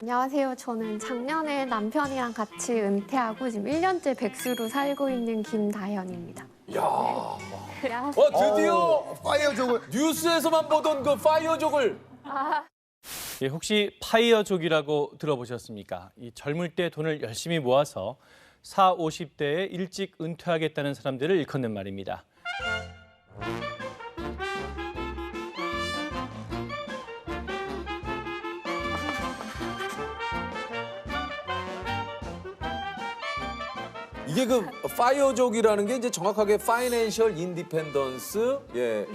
안녕하세요. 저는 작년에 남편이랑 같이 은퇴하고 지금 1년째 백수로 살고 있는 김다현입니다. 야, 야, 드디어 파이어족을 뉴스에서만 보던 그 파이어족을. 예, 혹시 파이어족이라고 들어보셨습니까? 이 젊을 때 돈을 열심히 모아서 40, 50대에 일찍 은퇴하겠다는 사람들을 일컫는 말입니다. 이게 그 파이어족이라는 게 이제 정확하게 파이낸셜 인디펜던스,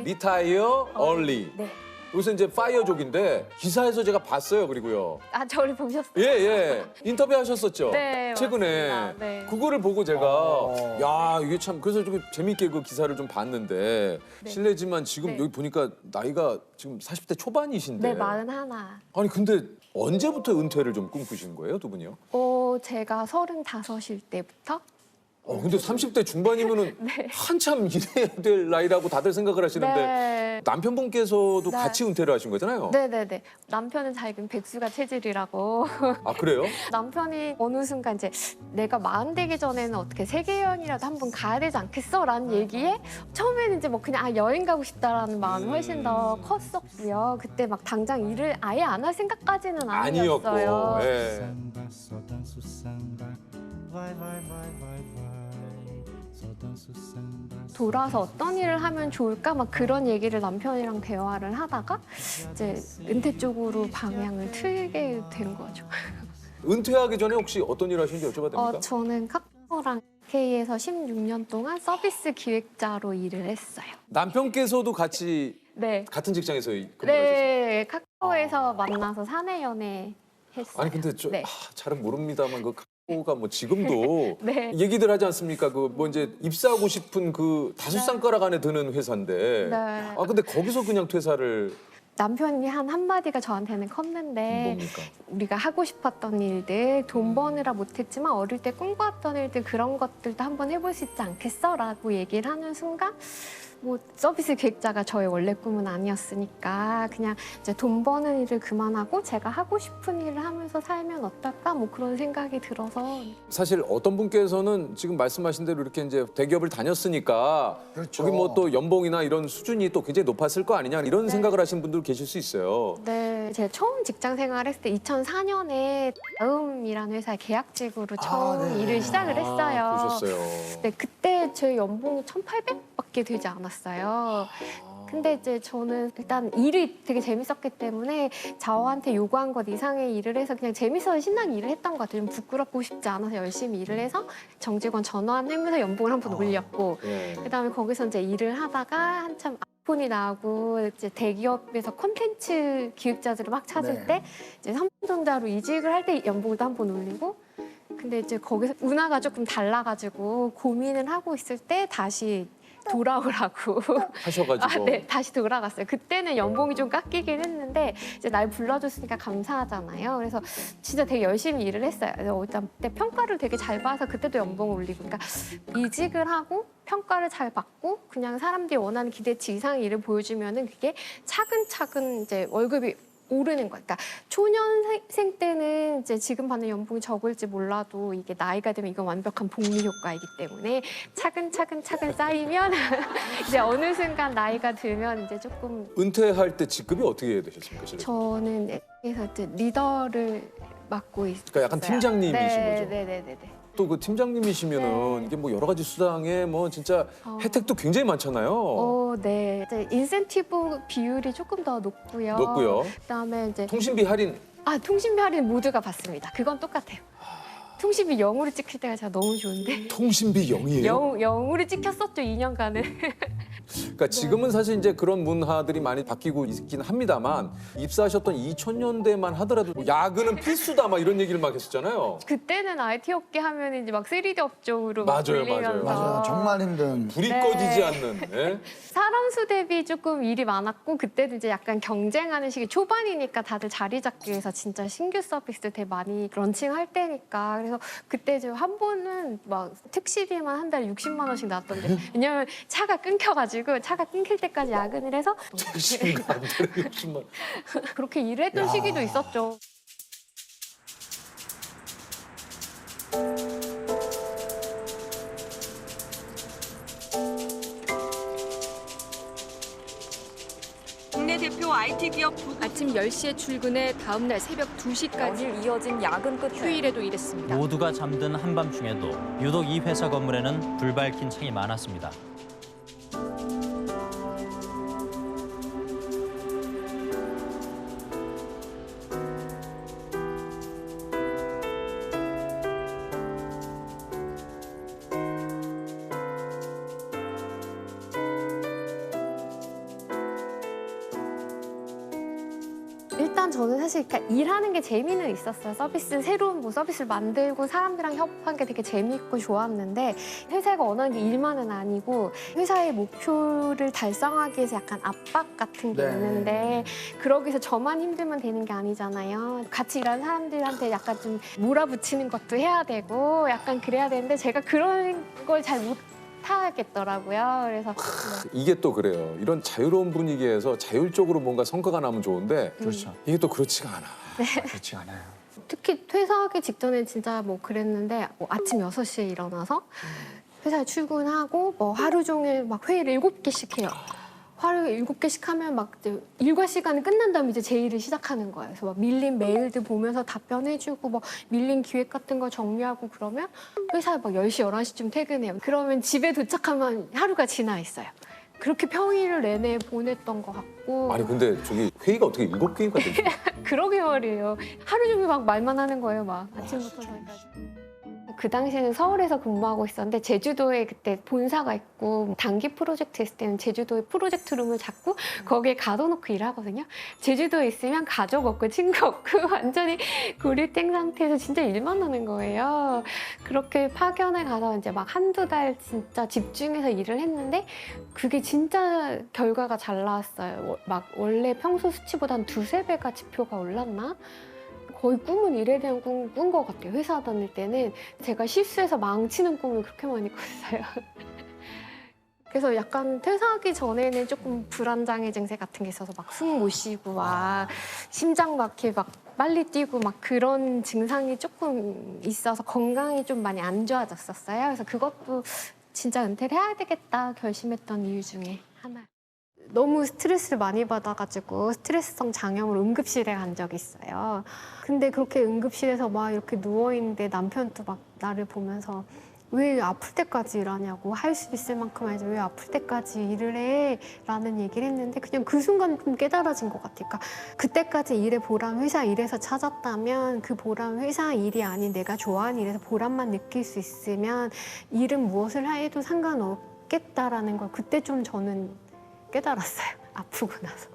리타이어 얼리. 네. 여기서 이제 파이어족인데 기사에서 제가 봤어요. 그리고요. 아, 저를 보셨어요? 예. 인터뷰 하셨었죠? 네, 최근에. 맞습니다. 네. 그거를 보고 제가 야, 이게 참 그래서 좀 재밌게 그 기사를 좀 봤는데 실례지만 지금 네. 여기 보니까 나이가 지금 40대 초반이신데. 네, 41. 아니 근데 언제부터 은퇴를 좀 꿈꾸신 거예요, 두 분이요? 제가 35일 때부터 근데 30대 중반이면은 네. 한참 일해야 될 나이라고 다들 생각을 하시는데 네. 남편분께서도 네. 같이 은퇴를 하신 거잖아요. 네네네. 남편은 자기는 백수가 체질이라고. 아, 그래요? 남편이 어느 순간 이제 내가 40 되기 전에는 어떻게 세계 여행이라도 한번 가야 되지 않겠어? 라는 얘기에 처음에는 이제 뭐 그냥 여행 가고 싶다라는 마음이 훨씬 더 컸었고요. 그때 막 당장 일을 아예 안 할 생각까지는 아니었고. 아니었어요. 예. Samba, só danço samba. Vai, vai, vai, vai, vai. Só danço samba. 돌아서 어떤 일을 하면 좋을까? 막 그런 얘기를 남편이랑 대화를 하다가 이제 은퇴 쪽으로 방향을 틀게 된 거죠. 은퇴하기 전에 혹시 어떤 일 하시는지 여쭤봐도 됩니까? 저는 카카오랑 K에서 16년 동안 서비스 기획자로 일을 했어요. 남편께서도 같이 네. 같은 직장에서 근무를 하셨어요? 네, 카카오에서 만나서 사내 연애 했어요. 아니 근데 저 네. 잘은 모릅니다만 그 카카오가 뭐 지금도 네. 얘기들 하지 않습니까? 그 뭐 이제 입사하고 싶은 그 다섯 손가락 안에 드는 회사인데. 네. 아 근데 거기서 그냥 퇴사를 남편이 한 한마디가 저한테는 컸는데 뭡니까? 우리가 하고 싶었던 일들, 돈 버느라 못했지만 어릴 때 꿈꿔왔던 일들 그런 것들도 한번 해볼 수 있지 않겠어? 라고 얘기를 하는 순간 뭐 서비스 기획자가 저의 원래 꿈은 아니었으니까 그냥 이제 돈 버는 일을 그만하고 제가 하고 싶은 일을 하면서 살면 어떨까? 뭐 그런 생각이 들어서 사실 어떤 분께서는 지금 말씀하신 대로 이렇게 이제 대기업을 다녔으니까 그렇죠. 거기 뭐 또 연봉이나 이런 수준이 또 굉장히 높았을 거 아니냐 이런 생각을 하시는 분들 계실 수 있어요. 네, 제가 처음 직장 생활했을 때 2004년에 다음이라는 회사에 계약직으로 처음 일을 시작을 했어요. 그러셨어요. 네, 그때 제 연봉이 1,800밖에 되지 않았어요. 근데 이제 저는 일단 일이 되게 재밌었기 때문에 저한테 요구한 것 이상의 일을 해서 그냥 재밌어서 신나게 일을 했던 것 같아요. 좀 부끄럽고 싶지 않아서 열심히 일을 해서 정직원 전환하면서 연봉을 한 번 올렸고 예. 그다음에 거기서 이제 일을 하다가 한참 아이폰이 나오고 이제 대기업에서 콘텐츠 기획자들을 막 찾을 네. 때 이제 삼성전자로 이직을 할 때 연봉도 한 번 올리고 근데 이제 거기서 운하가 조금 달라가지고 고민을 하고 있을 때 다시 돌아오라고 하셔가지고. 네, 다시 돌아갔어요. 그때는 연봉이 좀 깎이긴 했는데 이제 날 불러줬으니까 감사하잖아요. 그래서 진짜 되게 열심히 일을 했어요. 그래서 일단 그때 평가를 되게 잘 봐서 그때도 연봉을 올리고 그러니까 이직을 하고 평가를 잘 받고 그냥 사람들이 원하는 기대치 이상의 일을 보여주면은 그게 차근차근 이제 월급이 오르는 거예요. 그러니까 초년생 때는 이제 지금 받는 연봉이 적을지 몰라도 이게 나이가 되면 이건 완벽한 복리 효과이기 때문에 차근차근 쌓이면 이제 어느 순간 나이가 들면 이제 조금 은퇴할 때 직급이 어떻게 되셨습니까? 실례? 저는 그래서 이제 리더를 맡고 있어요. 그러니까 약간 팀장님이신 거죠? 네네네. 또 그 팀장님이시면은 네. 이게 뭐 여러 가지 수당에 뭐 진짜 혜택도 굉장히 많잖아요. 네. 이제 인센티브 비율이 조금 더 높고요. 높고요. 그다음에 이제 통신비 할인. 통신비 할인 모두가 받습니다. 그건 똑같아요. 통신비 0으로 찍힐 때가 제가 너무 좋은데. 통신비 0이에요? 0으로 찍혔었죠, 2년간은. 그러니까 지금은 사실 이제 그런 문화들이 많이 바뀌고 있긴 합니다만 입사하셨던 2000년대만 하더라도 뭐 야근은 필수다 막 이런 얘기를 막 했었잖아요. 그때는 IT 업계 하면 이제 막 3D 업종으로 맞아요, 불리면서 맞아요. 정말 힘든. 불이 네. 꺼지지 않는. 예? 사람 수 대비 조금 일이 많았고 그때도 이제 약간 경쟁하는 시기 초반이니까 다들 자리 잡기 위해서 진짜 신규 서비스들 되게 많이 런칭할 때니까 그래서 그때 이제 한 번은 막 택시비만 한 달에 60만 원씩 나왔던데 왜냐면 차가 끊겨가지고 차가 끊길 때까지 야근을 해서 택시비가 안 되는 60만. 그렇게 일을 했던 시기도 있었죠. IT 기업 아침 10시에 출근해 다음 날 새벽 2시까지 연일 이어진 야근 끝에 휴일에도 일했습니다. 모두가 잠든 한밤중에도 유독 이 회사 건물에는 불 밝힌 창이 많았습니다. 일단 저는 사실 그러니까 일하는 게 재미는 있었어요. 새로운 뭐 서비스를 만들고 사람들이랑 협업한 게 되게 재미있고 좋았는데 회사가 원하는 게 일만은 아니고 회사의 목표를 달성하기 위해서 약간 압박 같은 게 네. 있는데 그러기 위해서 저만 힘들면 되는 게 아니잖아요. 같이 일하는 사람들한테 약간 좀 몰아붙이는 것도 해야 되고 약간 그래야 되는데 제가 그런 걸 잘 못하겠더라고요. 그래서 이게 또 그래요. 이런 자유로운 분위기에서 자율적으로 뭔가 성과가 나면 좋은데 그렇죠. 이게 또 그렇지가 않아. 그렇지 않아요. 특히 퇴사하기 직전에 진짜 뭐 그랬는데 뭐 아침 6시에 일어나서 회사에 출근하고 뭐 하루 종일 막 회의를 7개씩 해요. 하루 7개씩 하면 막 이제 일과 시간이 끝난 다음에 이제 제 일을 시작하는 거예요. 그래서 막 밀린 메일들 보면서 답변해주고 뭐 밀린 기획 같은 거 정리하고 그러면 회사에 막 10시, 11시쯤 퇴근해요. 그러면 집에 도착하면 하루가 지나 있어요. 그렇게 평일을 내내 보냈던 것 같고 아니 근데 저기 회의가 어떻게 7개인가 되지? 그러게 말이에요. 하루 종일 막 말만 하는 거예요. 막 아침부터 저녁까지. 그 당시에는 서울에서 근무하고 있었는데 제주도에 그때 본사가 있고 단기 프로젝트 했을 때는 제주도에 프로젝트룸을 잡고 거기에 가둬놓고 일하거든요. 제주도에 있으면 가족 없고 친구 없고 완전히 고립된 상태에서 진짜 일만 하는 거예요. 그렇게 파견을 가서 이제 막 한두 달 진짜 집중해서 일을 했는데 그게 진짜 결과가 잘 나왔어요. 막 원래 평소 수치보다 한 2~3배가 지표가 올랐나? 거의 꿈은 일에 대한 꿈 꾼 것 같아요. 회사 다닐 때는 제가 실수해서 망치는 꿈을 그렇게 많이 꿨어요. 그래서 약간 퇴사하기 전에는 조금 불안장애 증세 같은 게 있어서 막 숨 못 쉬고 막 심장 막히 막 빨리 뛰고 막 그런 증상이 조금 있어서 건강이 좀 많이 안 좋아졌었어요. 그래서 그것도 진짜 은퇴를 해야 되겠다 결심했던 이유 중에 하나. 너무 스트레스를 많이 받아가지고 스트레스성 장염으로 응급실에 간 적이 있어요. 근데 그렇게 응급실에서 막 이렇게 누워있는데 남편도 막 나를 보면서 왜 아플 때까지 일하냐고 할 수 있을 만큼 하지 왜 아플 때까지 일을 해? 라는 얘기를 했는데 그냥 그 순간 좀 깨달아진 것 같아요. 그러니까 그때까지 일의 보람 회사 일에서 찾았다면 그 보람 회사 일이 아닌 내가 좋아하는 일에서 보람만 느낄 수 있으면 일은 무엇을 해도 상관없겠다라는 걸 그때 좀 저는 깨달았어요. 아프고 나서.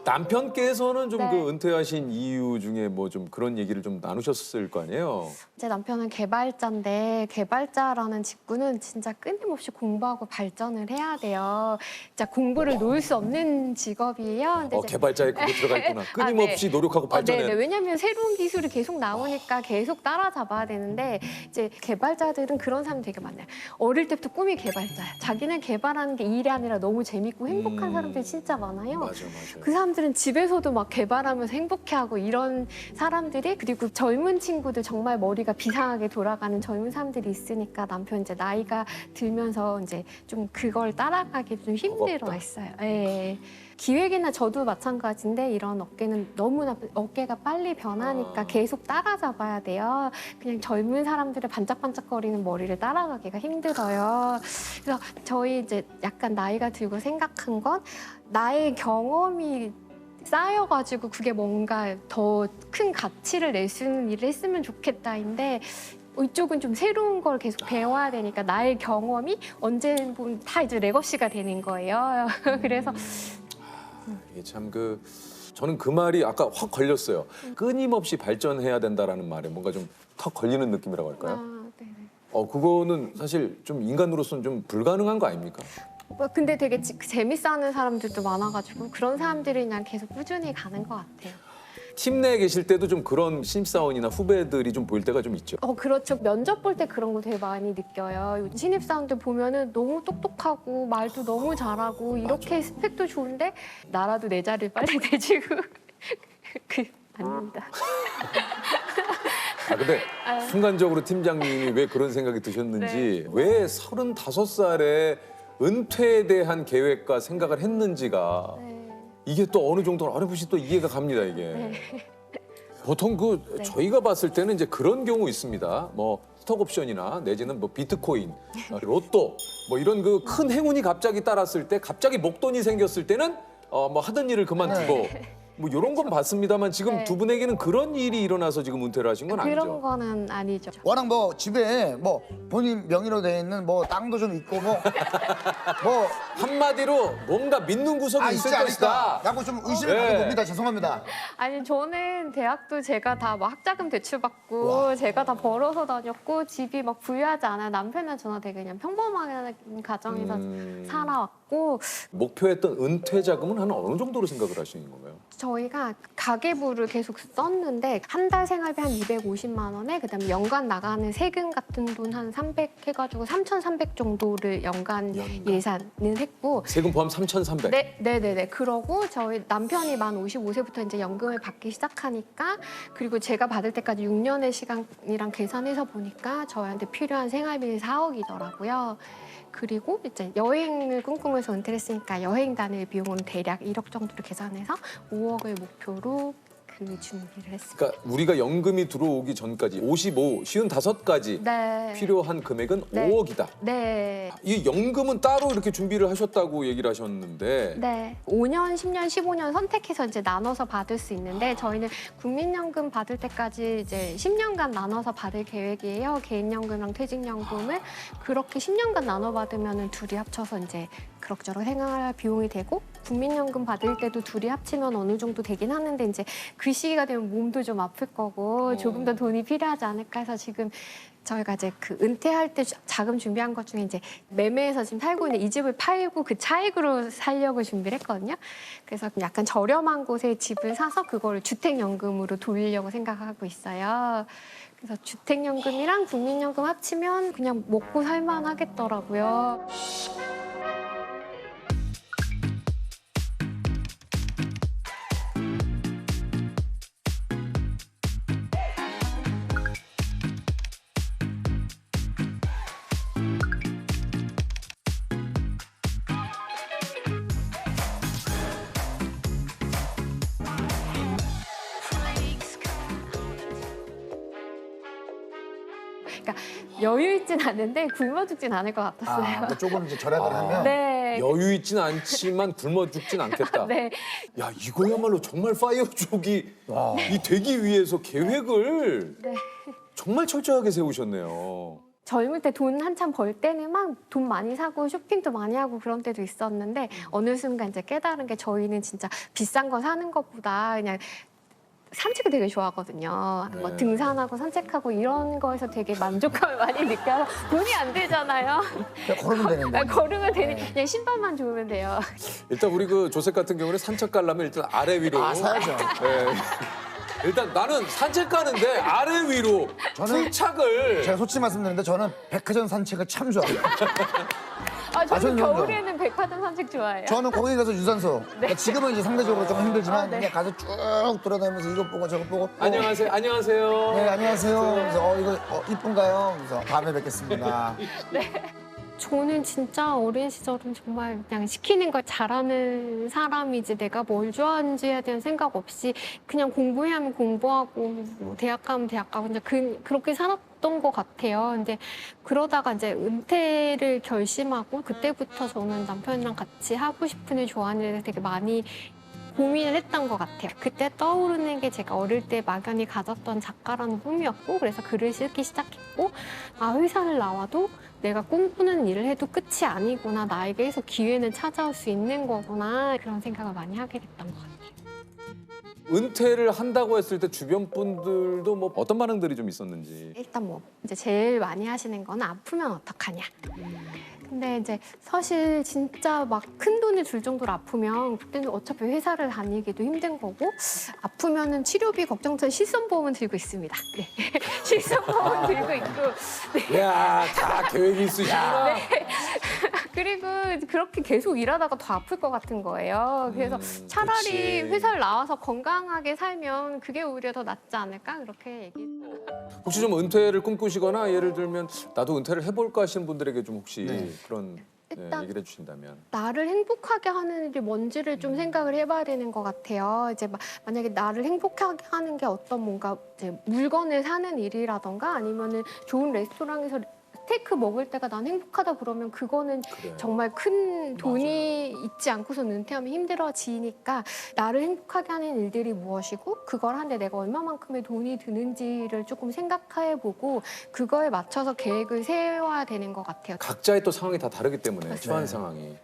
남편께서는 좀 네. 그 은퇴하신 이유 중에 뭐 좀 그런 얘기를 좀 나누셨을 거 아니에요? 제 남편은 개발자인데 개발자라는 직군은 진짜 끊임없이 공부하고 발전을 해야 돼요. 진짜 공부를 놓을 수 없는 직업이에요. 근데 이제 개발자에 그거 들어가 있구나. 끊임없이 노력하고 발전해. 네네. 왜냐하면 새로운 기술이 계속 나오니까 계속 따라잡아야 되는데 이제 개발자들은 그런 사람 되게 많아요. 어릴 때부터 꿈이 개발자야. 자기는 개발하는 게 일이 아니라 너무 재밌고 행복한 사람들이 진짜 많아요. 맞아, 맞아. 그 사람들은 집에서도 막 개발하면서 행복해하고 이런 사람들이 그리고 젊은 친구들 정말 머리가 비상하게 돌아가는 젊은 사람들이 있으니까 남편 이제 나이가 들면서 이제 좀 그걸 따라가기 좀 힘들어 버겁다. 했어요. 예. 기획이나 저도 마찬가지인데 이런 업계는 너무나 어깨가 빨리 변하니까 계속 따라잡아야 돼요. 그냥 젊은 사람들의 반짝반짝거리는 머리를 따라가기가 힘들어요. 그래서 저희 이제 약간 나이가 들고 생각한 건 나의 경험이 쌓여가지고 그게 뭔가 더 큰 가치를 낼 수 있는 일을 했으면 좋겠다인데 이쪽은 좀 새로운 걸 계속 배워야 되니까 나의 경험이 언제 보면 다 이제 레거시가 되는 거예요. 그래서 이게 참 저는 그 말이 아까 확 걸렸어요. 끊임없이 발전해야 된다라는 말에 뭔가 좀 턱 걸리는 느낌이라고 할까요? 네네. 그거는 사실 좀 인간으로서는 좀 불가능한 거 아닙니까? 근데 되게 재밌어하는 사람들도 많아가지고 그런 사람들이 그냥 계속 꾸준히 가는 것 같아요. 팀 내에 계실 때도 좀 그런 신입사원이나 후배들이 좀 보일 때가 좀 있죠. 그렇죠. 면접 볼 때 그런 거 되게 많이 느껴요. 신입사원들 보면은 너무 똑똑하고 말도 너무 잘하고 이렇게 스펙도 좋은데 나라도 내 자리를 빨리 내주고 아닙니다. 근데 순간적으로 팀장님이 왜 그런 생각이 드셨는지 네. 왜 35살에 은퇴에 대한 계획과 생각을 했는지가 네. 이게 또 어느 정도는 어렴풋이 또 이해가 갑니다 이게. 보통 저희가 봤을 때는 이제 그런 경우 있습니다. 뭐 스톡옵션이나 내지는 뭐 비트코인, 로또 뭐 이런 그 큰 행운이 갑자기 따랐을 때 갑자기 목돈이 생겼을 때는 뭐 하던 일을 그만두고 뭐 이런 건 봤습니다만 지금 네. 두 분에게는 그런 일이 일어나서 지금 은퇴를 하신 건 그런 아니죠? 거는 아니죠. 워낙 뭐 집에 뭐 본인 명의로 돼 있는 뭐 땅도 좀 있고 뭐 한마디로 뭔가 믿는 구석이 있을 있지 것이다. 않을까? 라고 좀 의심을 네. 갖게 됩니다. 죄송합니다. 아니 저는 대학도 제가 다 뭐 학자금 대출받고 제가 다 벌어서 다녔고 집이 막 부유하지 않아요. 남편이랑 저는 되게 그냥 평범한 가정에서 살아왔고 목표했던 은퇴 자금은 한 어느 정도로 생각을 하시는 건가요? 저희가 가계부를 계속 썼는데 한 달 생활비 한 250만 원에 그다음에 연간 나가는 세금 같은 돈 한 300 해가지고 3,300 정도를 연간 예산을 했고 세금 포함 3,300. 네네네. 그러고 저희 남편이 만 55세부터 이제 연금을 받기 시작하니까 그리고 제가 받을 때까지 6년의 시간이랑 계산해서 보니까 저희한테 필요한 생활비 4억이더라고요. 그리고 이제 여행을 꿈꾸면서 은퇴를 했으니까 여행 다닐 비용은 대략 1억 정도로 계산해서 5억을 목표로 그 준비를 했습니다. 그러니까 우리가 연금이 들어오기 전까지 55까지 네. 필요한 금액은 네. 5억이다. 네. 이 연금은 따로 이렇게 준비를 하셨다고 얘기를 하셨는데 네. 5년, 10년, 15년 선택해서 이제 나눠서 받을 수 있는데 저희는 국민연금 받을 때까지 이제 10년간 나눠서 받을 계획이에요. 개인연금이랑 퇴직연금을 그렇게 10년간 나눠 받으면 둘이 합쳐서 이제 그럭저럭 생활 비용이 되고 국민연금 받을 때도 둘이 합치면 어느 정도 되긴 하는데 이제 그 시기가 되면 몸도 좀 아플 거고 조금 더 돈이 필요하지 않을까 해서 지금 저희가 이제 그 은퇴할 때 자금 준비한 것 중에 이제 매매해서 지금 살고 있는 이 집을 팔고 그 차익으로 살려고 준비를 했거든요. 그래서 약간 저렴한 곳에 집을 사서 그거를 주택연금으로 돌리려고 생각하고 있어요. 그래서 주택연금이랑 국민연금 합치면 그냥 먹고 살만 하겠더라고요. 그러니까 여유 있진 않은데 굶어 죽진 않을 것 같았어요. 뭐 조금 이제 절약을 하면 네. 여유 있진 않지만 굶어 죽진 않겠다. 네. 야 이거야말로 정말 파이어족이 이 되기 위해서 계획을 네. 정말 철저하게 세우셨네요. 젊을 때 돈 한참 벌 때는 막 돈 많이 사고 쇼핑도 많이 하고 그런 때도 있었는데 어느 순간 이제 깨달은 게 저희는 진짜 비싼 거 사는 것보다 그냥 산책을 되게 좋아하거든요. 뭐 네. 등산하고 산책하고 이런 거에서 되게 만족감을 많이 느껴서 돈이 안 들잖아요. 그냥 걸으면 되는데. 걸으면 되니 그냥 신발만 좋으면 돼요. 일단 우리 그 조셉 같은 경우는 산책 가려면 일단 아래 위로. 사야죠. 네. 일단 나는 산책 가는데 아래 위로 저는- 풀착을. 제가 솔직히 말씀드리는데 저는 백화점 산책을 참 좋아해요. 저는 저는 겨울에는 백화점 산책 좋아해요. 저는 거기 가서 유산소. 그러니까 지금은 이제 상대적으로 좀 힘들지만 네. 그냥 가서 쭉 돌아다니면서 이것 보고 저것 보고. 안녕하세요. 안녕하세요. 네, 안녕하세요. 그래서 이거 이쁜가요? 그래서 다음에 뵙겠습니다. 저는 진짜 어린 시절은 정말 그냥 시키는 걸 잘하는 사람이지 내가 뭘 좋아하는지에 대한 생각 없이 그냥 공부해야 하면 공부하고 뭐 대학 가면 대학 가고 그냥 그렇게 살았던 것 같아요. 근데 그러다가 이제 은퇴를 결심하고 그때부터 저는 남편이랑 같이 하고 싶은 일 좋아하는 일을 되게 많이 고민을 했던 것 같아요. 그때 떠오르는 게 제가 어릴 때 막연히 가졌던 작가라는 꿈이었고 그래서 글을 쓰기 시작했고 아 회사를 나와도 내가 꿈꾸는 일을 해도 끝이 아니구나. 나에게 계속 기회는 찾아올 수 있는 거구나. 그런 생각을 많이 하게 됐던 것 같아요. 은퇴를 한다고 했을 때 주변 분들도 뭐 어떤 반응들이 좀 있었는지. 일단 뭐 이제 제일 많이 하시는 건 아프면 어떡하냐. 근데 이제 사실 진짜 막 큰 돈을 줄 정도로 아프면 그때는 어차피 회사를 다니기도 힘든 거고 아프면은 치료비 걱정돼서 실손보험은 들고 있습니다. 네. 실손보험은 들고 있고 이야, 다 계획이 있으시구나. 그리고 그렇게 계속 일하다가 더 아플 것 같은 거예요. 그래서 차라리 그치. 회사를 나와서 건강하게 살면 그게 오히려 더 낫지 않을까 그렇게 얘기. 혹시 좀 은퇴를 꿈꾸시거나 예를 들면 나도 은퇴를 해볼까 하시는 분들에게 좀 혹시 네. 그런 일단 얘기를 해주신다면. 나를 행복하게 하는 일이 뭔지를 좀 생각을 해봐야 되는 것 같아요. 이제 만약에 나를 행복하게 하는 게 어떤 뭔가 이제 물건을 사는 일이라던가 아니면은 좋은 레스토랑에서 스테이크 먹을 때가 난 행복하다 그러면 그거는 그래. 정말 큰 돈이 있지 않고서 은퇴하면 힘들어지니까 나를 행복하게 하는 일들이 무엇이고 그걸 하는데 내가 얼마만큼의 돈이 드는지를 조금 생각해보고 그거에 맞춰서 계획을 세워야 되는 것 같아요. 각자의 또 상황이 다 다르기 때문에 처한 상황이.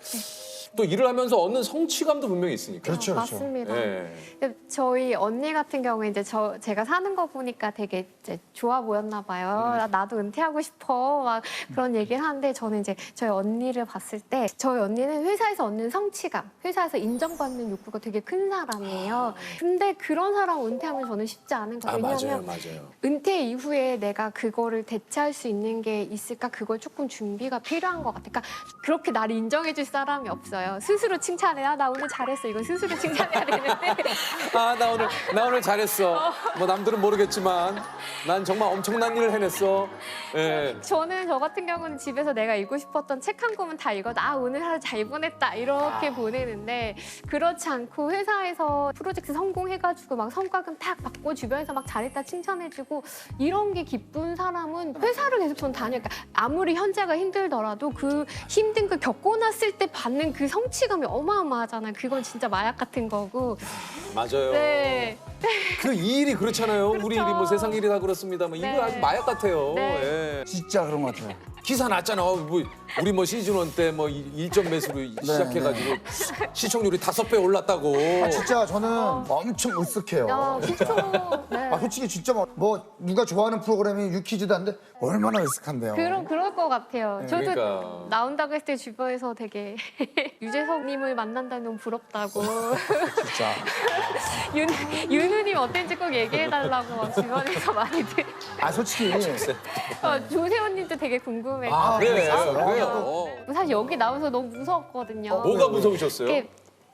또 일을 하면서 얻는 성취감도 분명히 있으니까. 그렇죠, 그렇죠. 맞습니다. 예. 근데 저희 언니 같은 경우에 이제 제가 사는 거 보니까 되게 이제 좋아 보였나 봐요. 나도 은퇴하고 싶어 막 그런 얘기를 하는데 저는 이제 저희 언니를 봤을 때 저희 언니는 회사에서 얻는 성취감, 회사에서 인정받는 욕구가 되게 큰 사람이에요. 근데 그런 사람 은퇴하면 저는 쉽지 않은 거예요. 왜냐하면 맞아요. 은퇴 이후에 내가 그거를 대체할 수 있는 게 있을까 그걸 조금 준비가 필요한 것 같아요. 그러니까 그렇게 나를 인정해줄 사람이 없어요. 스스로 칭찬해. 나 오늘 잘했어. 이건 스스로 칭찬해야 되는데 아, 나 오늘 잘했어. 뭐 남들은 모르겠지만 난 정말 엄청난 일을 해냈어. 예. 저는 저 같은 경우는 집에서 내가 읽고 싶었던 책 한 권은 다 읽어도 오늘 하루 잘 보냈다 이렇게 보내는데 그렇지 않고 회사에서 프로젝트 성공해가지고 막 성과금 탁 받고 주변에서 막 잘했다 칭찬해주고 이런 게 기쁜 사람은 회사를 계속 전 다녀요. 그러니까 아무리 현재가 힘들더라도 그 힘든 걸 겪고 났을 때 받는 그 성취감이 어마어마하잖아요. 그건 진짜 마약 같은 거고. 맞아요. 네. 그 이 일이 그렇잖아요. 우리 그렇죠. 일이 뭐 세상 일이 다 그렇습니다. 뭐 이거 네. 아주 마약 같아요. 네. 예. 진짜 그런 것 같아요. 기사 났잖아. 뭐 우리 뭐 시즌 1 때 뭐 일정 매수로 시작해가지고 시청률이 5배 올랐다고. 진짜 저는 엄청 으쓱해요. 야, 그쵸. 네. 솔직히 진짜 뭐 누가 좋아하는 프로그램이 유퀴즈도 한데 얼마나 으쓱한데요. 그럴 것 같아요. 저도 그러니까. 나온다고 했을 때 주변에서 되게 유재석님을 만난다는 너무 부럽다고. 진짜. 윤우님 어땠는지 꼭 얘기해달라고 막 주변에서 많이들. 솔직히 조세호님도 되게 궁금해. 그래요. 그래요? 사실 여기 나와서 너무 무서웠거든요. 뭐가 무서우셨어요? 이렇게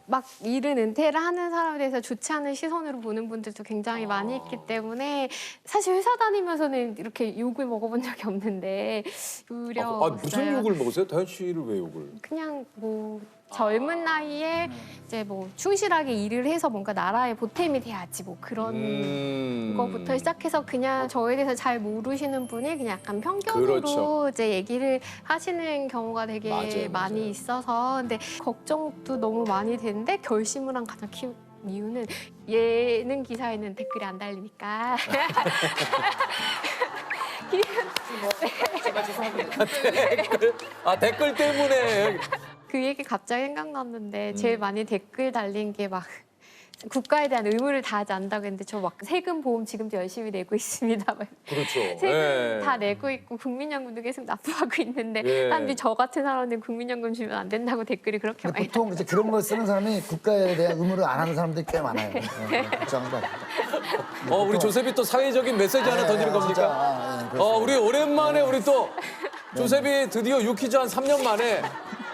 막 일은 은퇴를 하는 사람에 대해서 좋지 않은 시선으로 보는 분들도 굉장히 많이 있기 때문에 사실 회사 다니면서는 이렇게 욕을 먹어본 적이 없는데 두려웠어요. 무슨 욕을 먹으세요? 다현 씨를 왜 욕을? 그냥 뭐 젊은 나이에 이제 뭐 충실하게 일을 해서 뭔가 나라에 보탬이 돼야지 뭐 그런 거부터 시작해서 그냥 저에 대해서 잘 모르시는 분이 그냥 약간 편견으로 그렇죠. 이제 얘기를 하시는 경우가 되게 맞아요. 많이 있어서 근데 걱정도 너무 많이 되는데 결심을 한 가장 큰 이유는 예능 기사에는 댓글이 안 달리니까. 댓글 때문에. 그 얘기 갑자기 생각났는데 제일 많이 댓글 달린 게 막 국가에 대한 의무를 다하지 않는다고 했는데 저 막 세금 보험 지금도 열심히 내고 있습니다. 막 그렇죠. 세금 예. 다 내고 있고 국민연금도 계속 납부하고 있는데 예. 사람들이 저 같은 사람은 국민연금 주면 안 된다고 댓글이 그렇게 근데 많이 보통 이제 그런 걸 쓰는 사람이 국가에 대한 의무를 안 하는 사람들이 꽤 많아요. 걱정합니다. 우리 조셉이 또 사회적인 메시지 하나 던지는 겁니까? 우리 오랜만에 우리 또 조셉이 드디어 유퀴즈 한 3년 만에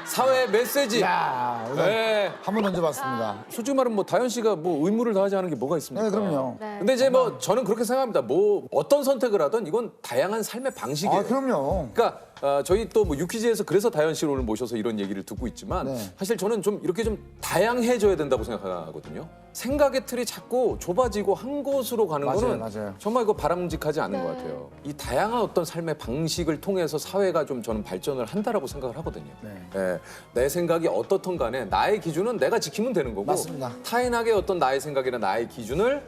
사회 메시지. 야, 네. 한번 던져봤습니다. 솔직히 말하면 뭐 다현 씨가 뭐 의무를 다하지 않은 게 뭐가 있습니까? 네, 그럼요. 네. 근데 이제 뭐 저는 그렇게 생각합니다. 뭐 어떤 선택을 하든 이건 다양한 삶의 방식이에요. 그럼요. 그러니까 저희 또 뭐 유퀴즈에서 그래서 다현 씨를 오늘 모셔서 이런 얘기를 듣고 있지만 네. 사실 저는 좀 이렇게 좀 다양해져야 된다고 생각하거든요. 생각의 틀이 자꾸 좁아지고 한 곳으로 가는 맞아요, 거는 맞아요. 정말 이거 바람직하지 않은 네. 것 같아요. 이 다양한 어떤 삶의 방식을 통해서 사회가 좀 저는 발전을 한다라고 생각을 하거든요. 네. 내 생각이 어떻든 간에 나의 기준은 내가 지키면 되는 거고 맞습니다. 타인에게 어떤 나의 생각이나 나의 기준을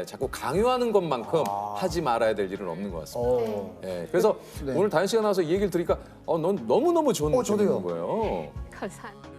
자꾸 강요하는 것만큼 하지 말아야 될 일은 없는 것 같습니다. 그래서 네. 오늘 다현 씨가 나와서 이 얘기를 들으니까 넌 너무너무 좋은 저도요. 거예요. 감사합니다.